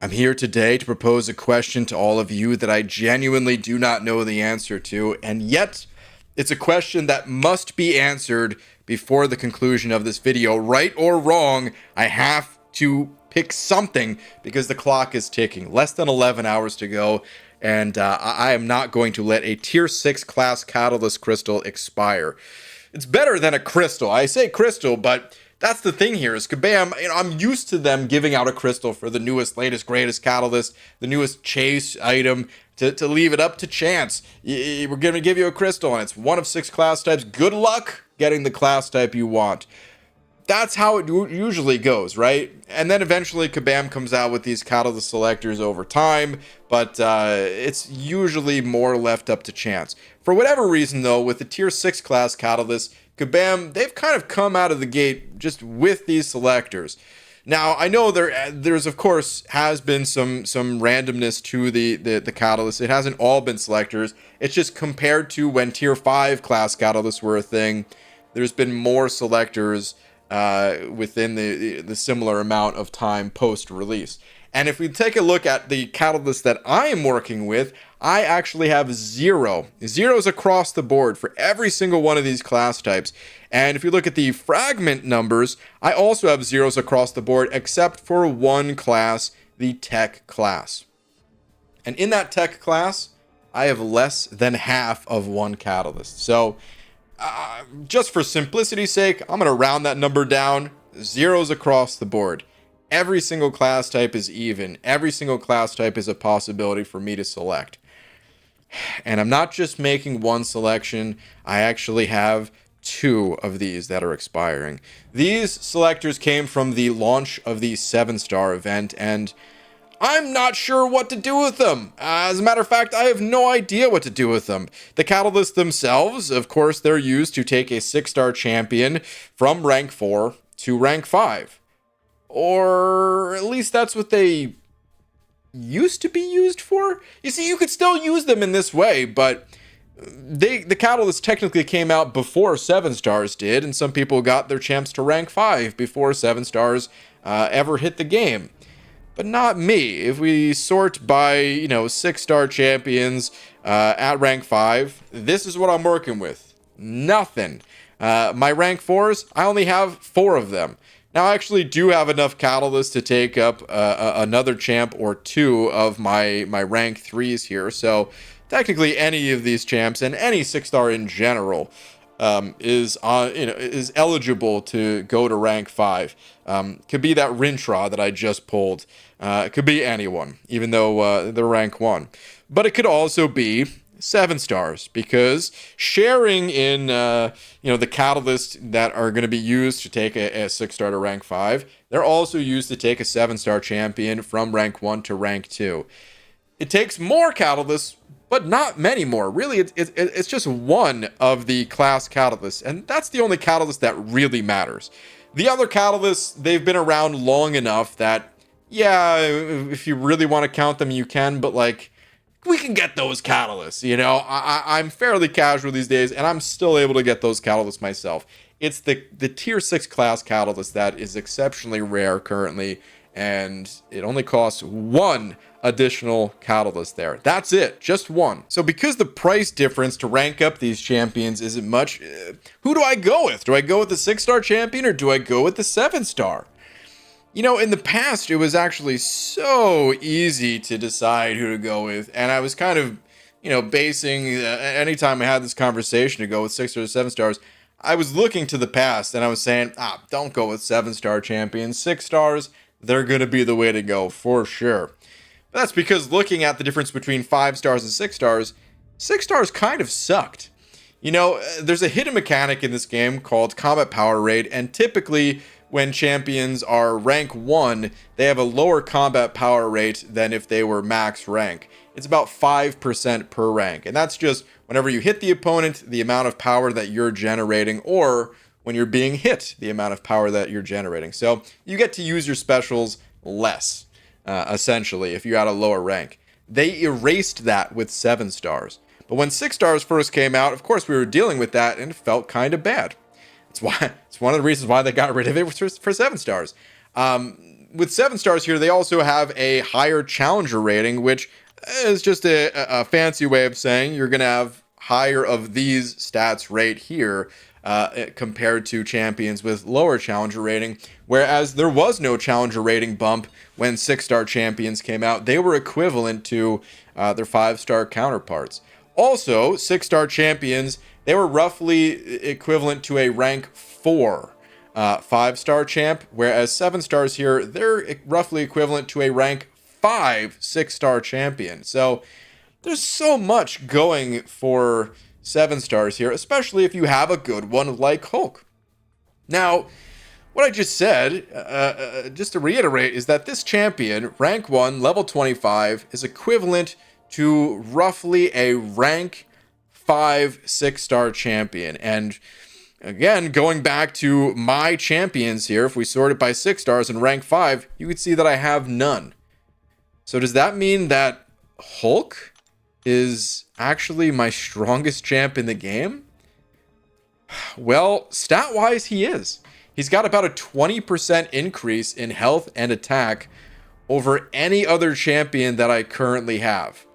I'm here today to propose a question to all of you that I genuinely do not know the answer to, and yet it's a question that must be answered before the conclusion of this video. Right or wrong, I have to pick something because the clock is ticking. Less than 11 hours to go, and I am not going to let a Tier 6 class Catalyst Crystal expire. It's better than a crystal. I say crystal, but that's the thing here is Kabam, I'm used to them giving out a crystal for the newest, latest, greatest catalyst, the newest chase item, to leave it up to chance. We're going to give you a crystal, and it's one of 6 class types. Good luck getting the class type you want. That's how it usually goes, right? And then eventually Kabam comes out with these catalyst selectors over time, but it's usually more left up to chance. For whatever reason, though, with the Tier 6 class catalyst, Kabam, they've kind of come out of the gate just with these selectors. Now, I know there's of course has been some randomness to the catalyst. It hasn't all been selectors. It's just compared to when Tier 5 class catalysts were a thing, there's been more selectors within the similar amount of time post-release. And if we take a look at the catalyst that I am working with, I actually have zeros across the board for every single one of these class types. And if you look at the fragment numbers, I also have zeros across the board except for one class, the tech class. And in that tech class, I have less than half of one catalyst. So just for simplicity's sake, I'm going to round that number down, zeros across the board. Every single class type is even. Every single class type is a possibility for me to select. And I'm not just making one selection. I actually have 2 of these that are expiring. These selectors came from the launch of the 7-star event, and I'm not sure what to do with them. As a matter of fact, I have no idea what to do with them. The catalysts themselves, of course, they're used to take a 6-star champion from rank 4 to rank 5. Or at least that's what they used to be used for. You see, you could still use them in this way, but the catalyst technically came out before 7 stars did, and some people got their champs to rank 5 before 7 stars ever hit the game. But not me. If we sort by 6-star champions at rank 5, this is what I'm working with. Nothing. My rank 4s, I only have 4 of them. Now, I actually do have enough catalysts to take up another champ or 2 of my rank 3s here. So technically, any of these champs and any 6-star in general is eligible to go to rank 5. Could be that Rintra that I just pulled. It could be anyone, even though they're rank 1. But it could also be 7 stars, because sharing in the catalysts that are going to be used to take a 6-star to rank 5, they're also used to take a 7-star champion from rank 1 to rank 2. It takes more catalysts, but not many more. Really, it's just one of the class catalysts, and that's the only catalyst that really matters. The other catalysts, they've been around long enough that, yeah, if you really want to count them, you can, but we can get those catalysts, I'm fairly casual these days, and I'm still able to get those catalysts myself. It's the Tier 6 class catalyst that is exceptionally rare currently, and it only costs 1 additional catalyst there. That's it, just 1. So because the price difference to rank up these champions isn't much, who do I go with? Do I go with the 6-star champion, or do I go with the 7-star? In the past, it was actually so easy to decide who to go with. And I was kind of, basing anytime I had this conversation to go with 6 or 7 stars, I was looking to the past and I was saying, don't go with 7-star champions. 6 stars, they're going to be the way to go for sure. But that's because looking at the difference between 5 stars and 6 stars, 6 stars kind of sucked. There's a hidden mechanic in this game called combat power rate, and typically when champions are rank 1, they have a lower combat power rate than if they were max rank. It's about 5% per rank, and that's just whenever you hit the opponent, the amount of power that you're generating, or when you're being hit, the amount of power that you're generating. So you get to use your specials less, essentially, if you're at a lower rank. They erased that with 7 stars. But when 6 stars first came out, of course we were dealing with that, and it felt kind of bad. It's one of the reasons why they got rid of it for 7 stars. with 7 stars here, they also have a higher challenger rating, which is just a fancy way of saying you're going to have higher of these stats right here compared to champions with lower challenger rating. Whereas there was no challenger rating bump when 6-star champions came out. They were equivalent to their 5-star counterparts. Also, 6-star champions, they were roughly equivalent to a rank 4 5-star champ, whereas 7 stars here, they're roughly equivalent to a rank 5 6-star champion. So there's so much going for 7 stars here, especially if you have a good one like Hulk. Now, what I just said, just to reiterate, is that this champion, rank 1, level 25, is equivalent to roughly a rank 5 6-star champion. And again, going back to my champions here, if we sort it by 6 stars and rank 5, you can see that I have none. So does that mean that Hulk is actually my strongest champ in the game? Well, stat-wise, he is. He's got about a 20% increase in health and attack over any other champion that I currently have.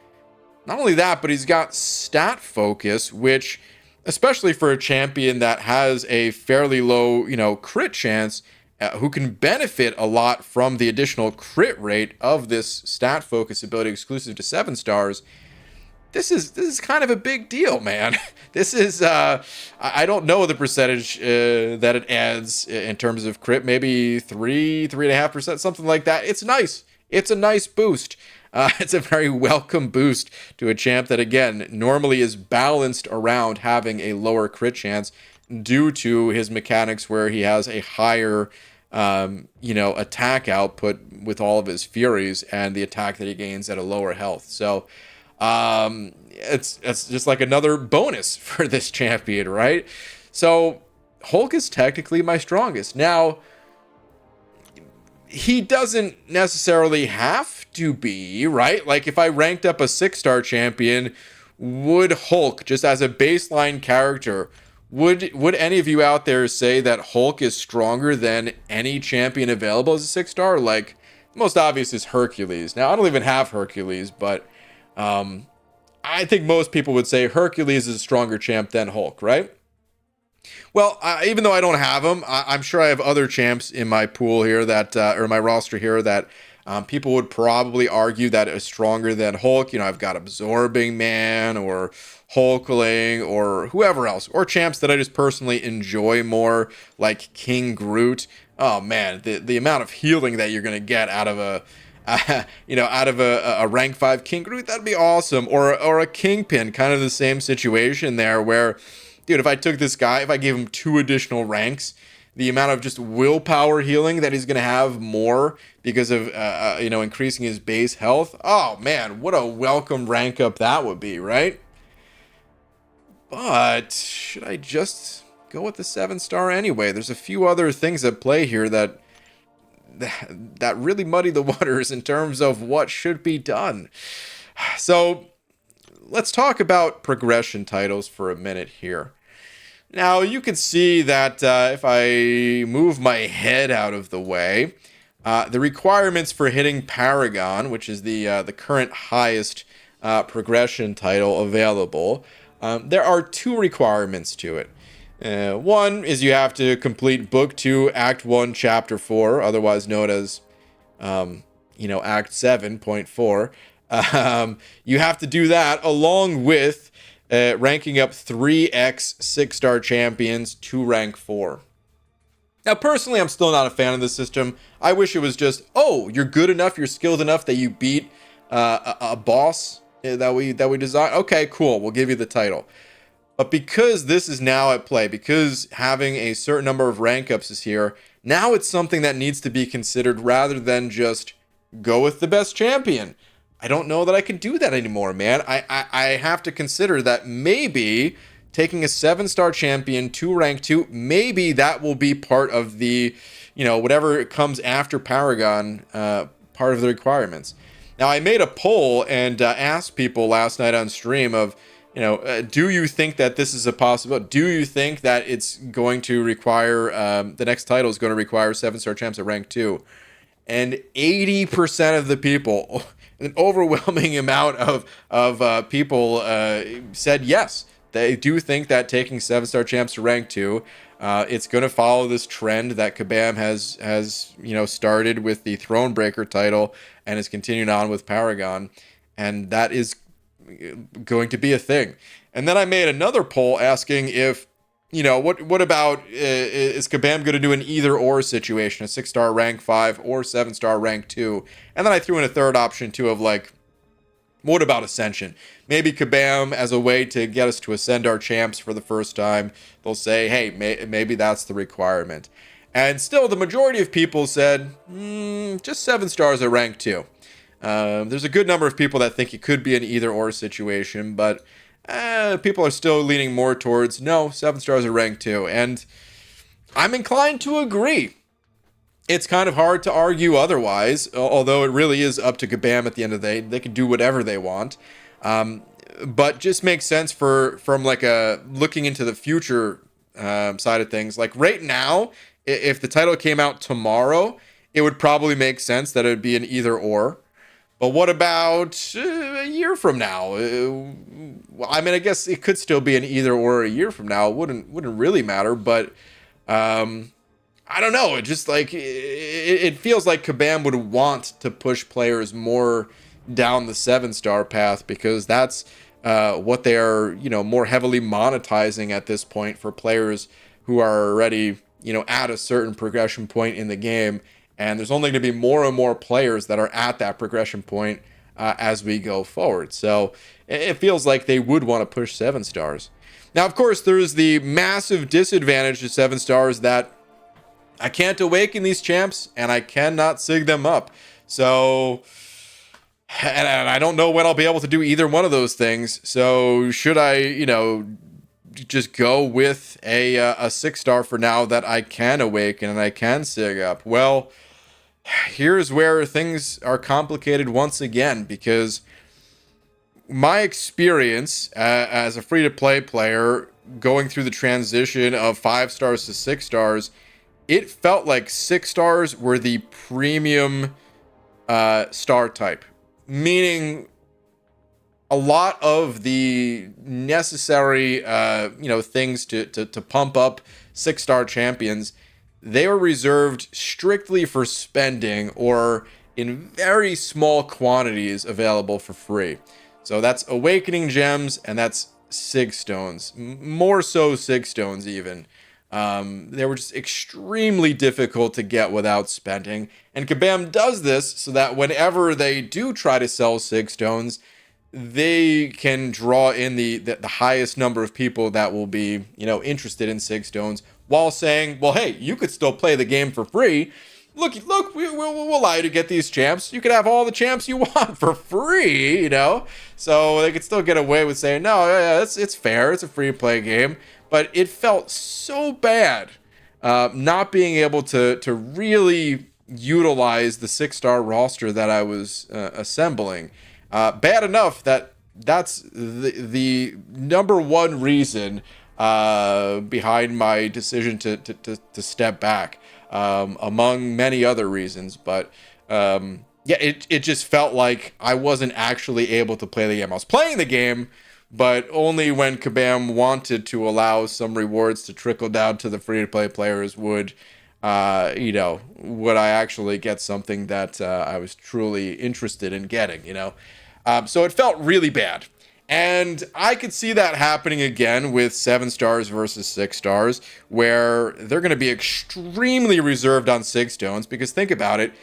Not only that, but he's got stat focus, which, especially for a champion that has a fairly low, crit chance, who can benefit a lot from the additional crit rate of this stat focus ability exclusive to 7 stars. This is kind of a big deal, man. This is, I don't know the percentage that it adds in terms of crit, maybe 3.5%, something like that. It's nice. It's a nice boost. It's a very welcome boost to a champ that, again, normally is balanced around having a lower crit chance due to his mechanics where he has a higher, attack output with all of his furies and the attack that he gains at a lower health. So, it's just like another bonus for this champion, right? So Hulk is technically my strongest. Now, he doesn't necessarily have to be, right? Like if I ranked up a 6-star champion, would Hulk, just as a baseline character, would any of you out there say that Hulk is stronger than any champion available as a 6-star? Like, the most obvious is Hercules. Now, I don't even have Hercules, but I think most people would say Hercules is a stronger champ than Hulk, right? Well, even though I don't have him, I'm sure I have other champs in my pool here that, or my roster here that people would probably argue that is stronger than Hulk. I've got Absorbing Man or Hulkling or whoever else, or champs that I just personally enjoy more, like King Groot. Oh man, the amount of healing that you're gonna get out of a rank 5 King Groot, that'd be awesome. Or a Kingpin, kind of the same situation there where, dude, if I took this guy, if I gave him 2 additional ranks, the amount of just willpower healing that he's going to have more because of, increasing his base health. Oh man, what a welcome rank up that would be, right? But should I just go with the 7-star anyway? There's a few other things at play here that really muddy the waters in terms of what should be done. So let's talk about progression titles for a minute here. Now, you can see that if I move my head out of the way, the requirements for hitting Paragon, which is the current highest progression title available, there are 2 requirements to it. One is you have to complete Book 2, Act 1, Chapter 4, otherwise known as, Act 7.4. You have to do that along with ranking up 3x 6-star champions to rank 4. Now, personally, I'm still not a fan of this system. I wish it was just, you're good enough, you're skilled enough that you beat a boss that we designed. Okay, cool, we'll give you the title. But because this is now at play, because having a certain number of rank ups is here, now it's something that needs to be considered rather than just go with the best champion. I don't know that I can do that anymore, man. I have to consider that maybe taking a 7-star champion to rank 2, maybe that will be part of the, whatever comes after Paragon, part of the requirements. Now, I made a poll and asked people last night on stream of, do you think that this is a possibility? Do you think that it's going to require, the next title is going to require 7-star champs at rank 2? and 80% of the people, an overwhelming amount of people said yes. They do think that taking 7-star champs to rank 2, it's going to follow this trend that Kabam has started with the Thronebreaker title and is continuing on with Paragon, and that is going to be a thing. And then I made another poll asking if, what about, is Kabam going to do an either or situation, a 6-star rank 5 or 7-star rank 2? And then I threw in a third option too of like, what about Ascension? Maybe Kabam, as a way to get us to ascend our champs for the first time, they'll say, hey, maybe that's the requirement. And still, the majority of people said, just 7 stars at rank 2. There's a good number of people that think it could be an either-or situation, but people are still leaning more towards, no, 7 stars at rank 2. And I'm inclined to agree. It's kind of hard to argue otherwise, although it really is up to Kabam at the end of the day. They can do whatever they want. But just makes sense from like a looking into the future side of things. Like right now, if the title came out tomorrow, it would probably make sense that it would be an either or. But what about a year from now? I mean, I guess it could still be an either or a year from now. It wouldn't really matter, but I don't know. It just like it feels like Kabam would want to push players more down the 7-star path because that's what they are, more heavily monetizing at this point for players who are already, at a certain progression point in the game. And there's only going to be more and more players that are at that progression point as we go forward. So it feels like they would want to push 7 stars. Now, of course, there's the massive disadvantage to 7 stars that I can't awaken these champs and I cannot sig them up. So, and I don't know when I'll be able to do either one of those things. So should I, just go with a 6-star for now that I can awaken and I can sig up? Well, here's where things are complicated once again, because my experience as a free-to-play player going through the transition of 5 stars to 6 stars, it felt like 6 stars were the premium star type, meaning a lot of the necessary things to pump up 6-star champions, they were reserved strictly for spending or in very small quantities available for free. So that's awakening gems and that's sig stones, more so sig stones even. They were just extremely difficult to get without spending, and Kabam does this so that whenever they do try to sell sig stones, they can draw in the highest number of people that will be, interested in sig stones, while saying, well, hey, you could still play the game for free. Look, we'll allow you to get these champs. You can have all the champs you want for free, So they could still get away with saying, no, yeah, it's fair. It's a free play game. But it felt so bad not being able to really utilize the 6-star roster that I was assembling. Bad enough that that's the number one reason behind my decision to step back, among many other reasons. But it just felt like I wasn't actually able to play the game. I was playing the game, but only when Kabam wanted to allow some rewards to trickle down to the free-to-play players would I actually get something that I was truly interested in getting, So it felt really bad. And I could see that happening again with 7 stars versus 6 stars, where they're going to be extremely reserved on sig stones, because think about it,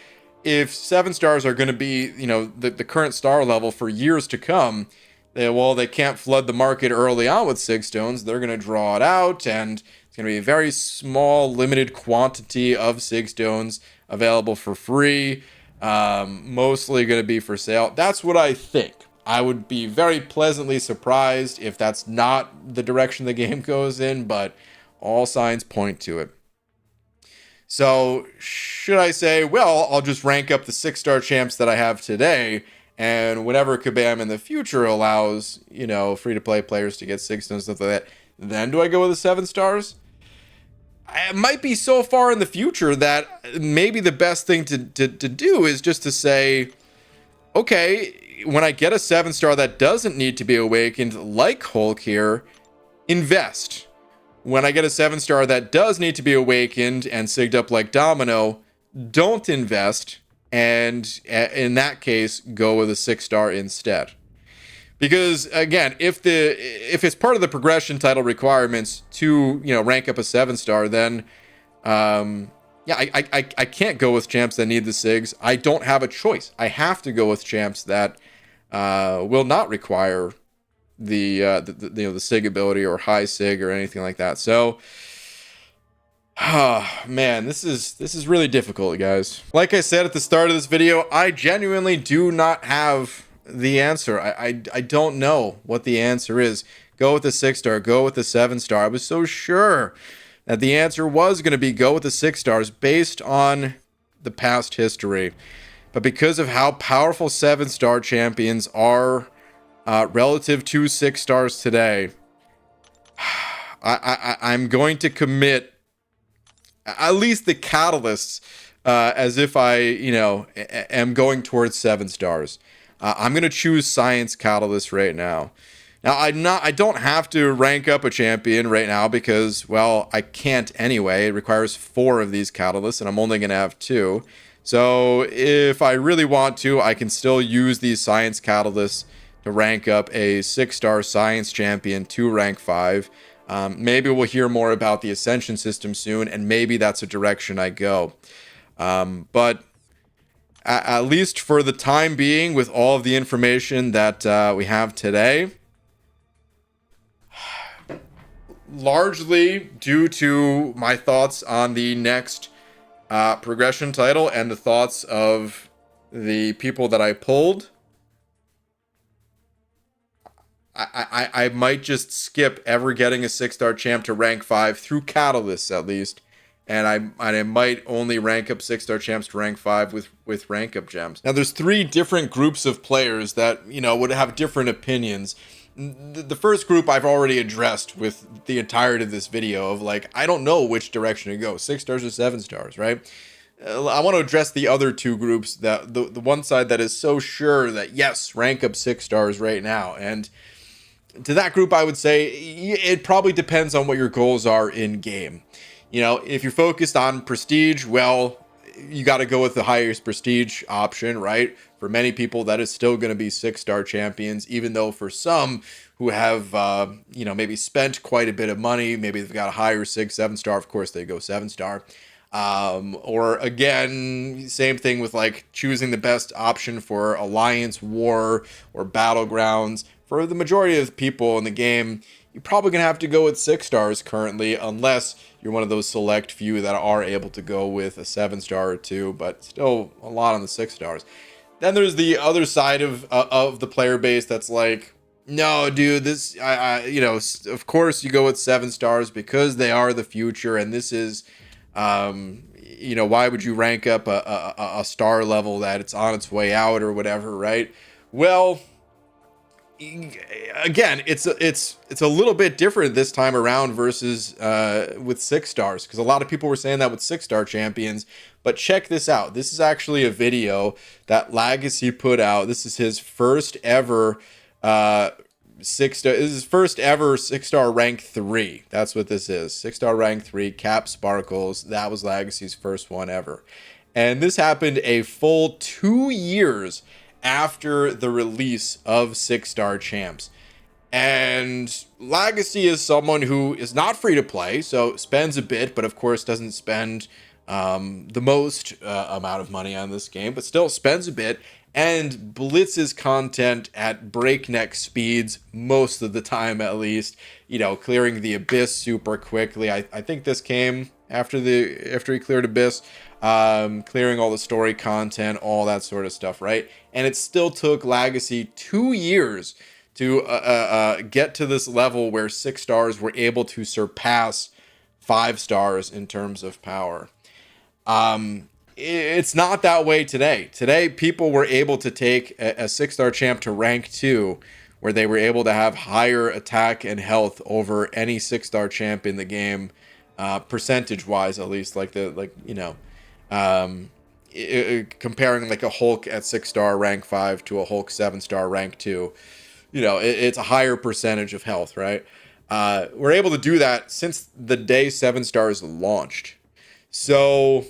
if 7 stars are going to be, the current star level for years to come, they can't flood the market early on with sig stones. They're going to draw it out, and it's going to be a very small, limited quantity of sig stones available for free, mostly going to be for sale. That's what I think. I would be very pleasantly surprised if that's not the direction the game goes in, but all signs point to it. So should I say, well, I'll just rank up the 6-star champs that I have today, and whenever Kabam in the future allows, free-to-play players to get 6 stones, stuff like that, then do I go with the 7 stars? it might be so far in the future that maybe the best thing to do is just to say, okay, when I get a 7-star that doesn't need to be awakened, like Hulk here, invest. When I get a 7-star that does need to be awakened and sigged up like Domino, don't invest, and in that case, go with a 6-star instead. Because again, if it's part of the progression title requirements to rank up a 7-star, then yeah, I can't go with champs that need the SIGs. I don't have a choice. I have to go with champs that will not require the SIG ability or high SIG or anything like that. So, man, this is really difficult, guys. Like I said at the start of this video, I genuinely do not have the answer. I don't know what the answer is. Go with the 6-star, go with the 7-star. I was so sure that the answer was going to be go with the 6-stars based on the past history. But because of how powerful 7-star champions are relative to 6-stars today, I'm going to commit at least the catalysts as if I am going towards 7-stars. I'm going to choose Science Catalyst right now. Now, I don't have to rank up a champion right now because, well, I can't anyway. It requires 4 of these catalysts, and I'm only going to have 2. So if I really want to, I can still use these Science Catalysts to rank up a 6-star Science champion to rank 5. Maybe we'll hear more about the Ascension system soon, and maybe that's a direction I go. But at least for the time being, with all of the information that we have today, largely due to my thoughts on the next progression title and the thoughts of the people that I pulled, I might just skip ever getting a 6-star champ to rank 5 through catalysts at least. And I might only rank up 6-star champs to rank 5 with rank up gems. Now, there's 3 different groups of players that, would have different opinions. The first group I've already addressed with the entirety of this video of like, I don't know which direction to go, 6-stars or 7-stars, right? I want to address the other 2 groups, that the one side that is so sure that yes, rank up 6-stars right now. And to that group, I would say it probably depends on what your goals are in game. If you're focused on prestige, well, you got to go with the highest prestige option, right? For many people, that is still going to be 6-star champions, even though for some who have, maybe spent quite a bit of money, maybe they've got a higher 6, 7-star, of course, they go 7-star. Or again, same thing with like choosing the best option for Alliance, War, or Battlegrounds. For the majority of the people in the game, you're probably going to have to go with 6-stars currently, unless you're one of those select few that are able to go with a 7-star or 2, but still a lot on the 6-stars. Then there's the other side of the player base that's like, no, dude, this, of course you go with 7-stars because they are the future, and this is, why would you rank up a star level that it's on its way out or whatever, right? Well, again, it's a little bit different this time around versus with 6-stars, because a lot of people were saying that with 6-star champions. But check this out. This is actually a video that Legacy put out. This is his first ever 6-star. This is his first ever 6-star rank 3. That's what this is. 6-star rank 3. Cap Sparkles. That was Legacy's first one ever, and this happened a full 2 years after the release of 6-star champs. And Legacy is someone who is not free to play, so spends a bit, but of course doesn't spend the most amount of money on this game, but still spends a bit and blitzes content at breakneck speeds most of the time, at least, clearing the Abyss super quickly. I think this came after he cleared Abyss, clearing all the story content, all that sort of stuff, right? And it still took Legacy 2 years to get to this level where 6-stars were able to surpass 5-stars in terms of power. It's not that way today. Today, people were able to take a 6-star champ to rank 2, where they were able to have higher attack and health over any 6-star champ in the game percentage wise, at least, like um, comparing like a Hulk at 6-star rank 5 to a Hulk 7-star rank 2, it's a higher percentage of health, right? We're able to do that since the day 7 stars launched. So,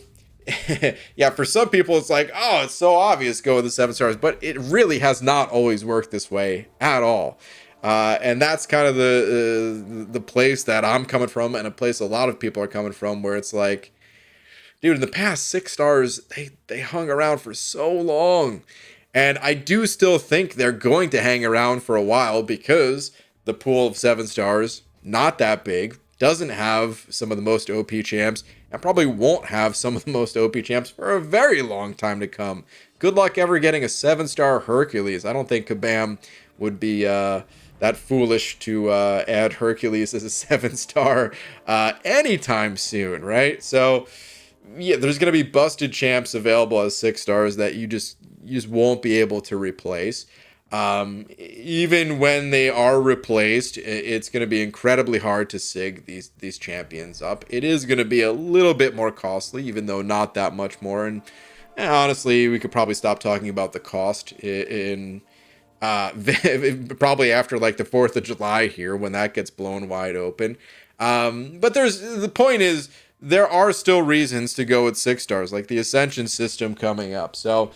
yeah, for some people, it's like, oh, it's so obvious, go with the 7 stars, but it really has not always worked this way at all. And that's kind of the place that I'm coming from, and a place a lot of people are coming from, where it's like, dude, in the past 6 stars, they hung around for so long. And I do still think they're going to hang around for a while, because the pool of 7 stars, not that big, doesn't have some of the most OP champs, and probably won't have some of the most OP champs for a very long time to come. Good luck ever getting a 7-star Hercules. I don't think Kabam would be that foolish to add Hercules as a 7-star anytime soon, right? So, yeah, there's going to be busted champs available as 6 stars that you just won't be able to replace. Even when they are replaced, it's going to be incredibly hard to sig these champions up. It is going to be a little bit more costly, even though not that much more. And honestly, we could probably stop talking about the cost in probably after like the 4th of July here, when that gets blown wide open. But the point is, there are still reasons to go with 6 stars, like the Ascension system coming up. So,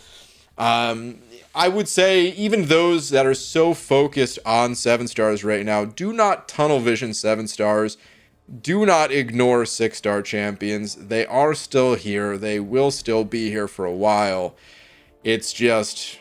I would say even those that are so focused on 7 stars right now, do not tunnel vision 7 stars. Do not ignore 6-star champions. They are still here. They will still be here for a while. It's just,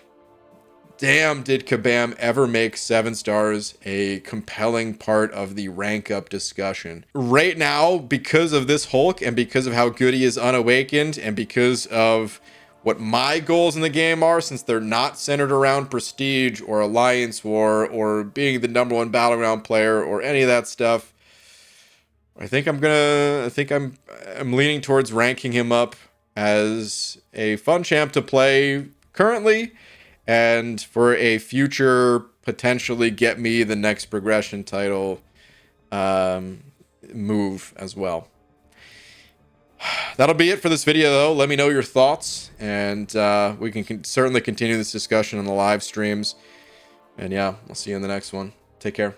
damn, did Kabam ever make 7 stars a compelling part of the rank up discussion. Right now, because of this Hulk, and because of how good he is unawakened, and because of what my goals in the game are, since they're not centered around prestige or alliance war or being the #1 battleground player or any of that stuff, I think I'm leaning towards ranking him up as a fun champ to play currently, and for a future potentially get me the next progression title move as well. That'll be it for this video, though. Let me know your thoughts, and we can certainly continue this discussion on the live streams. And yeah, I'll see you in the next one. Take care.